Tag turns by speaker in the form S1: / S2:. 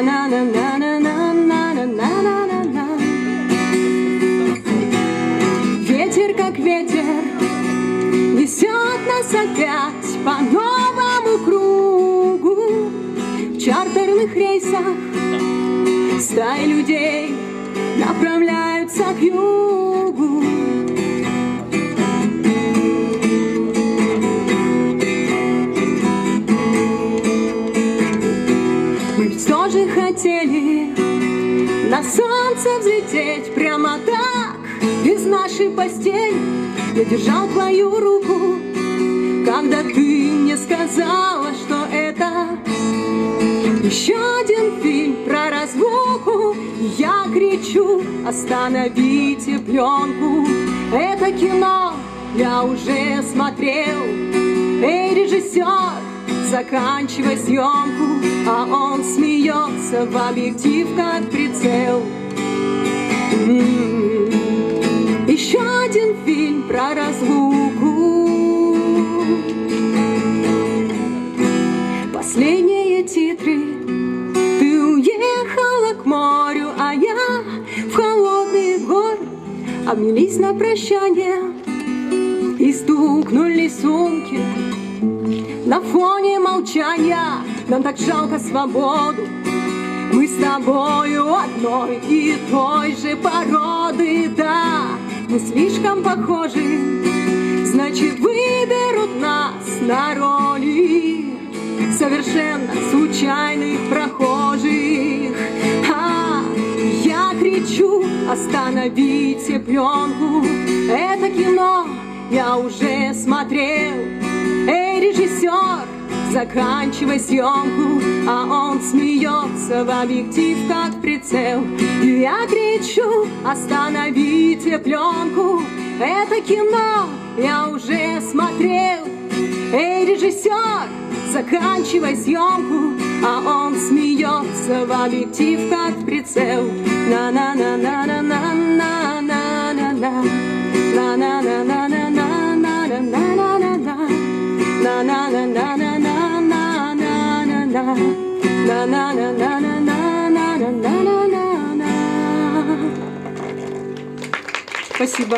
S1: На-на-на-на-на-на-на-на-на-на. Ветер, как ветер, несет нас опять по новому кругу. В чартерных рейсах стаи людей направляются к югу. Мы ведь тоже хотели на солнце взлететь прямо так, из нашей постели. Я держал твою руку, когда ты мне сказала, что это еще один фильм про разлуку. Я кричу: остановите пленку, это кино я уже смотрел. Эй, режиссер, заканчивай съемку. А он смеется в объектив, как прицел. Еще один фильм про разлуку. Последние титры. Ты уехала к морю, а я в холодные горы. Обнялись на прощание и стукнули сумки. На фоне молчания нам так жалко свободу. Мы с тобою одной и той же породы, да. Мы слишком похожи, значит, выберут нас на роли совершенно случайных прохожих. Я кричу: остановите пленку, это кино я уже смотрел. Эй, режиссер, заканчивай съемку. А он смеется в объектив, как прицел. Я кричу: остановите пленку, это кино я уже смотрел. Эй, режиссер, заканчивай съемку. А он смеется в объектив, как прицел. На-на-на-на-на-на-на-на-на. На-на-на-на-на-на-на-на-на. На-на-на-на-на-на-на-на-на. Спасибо.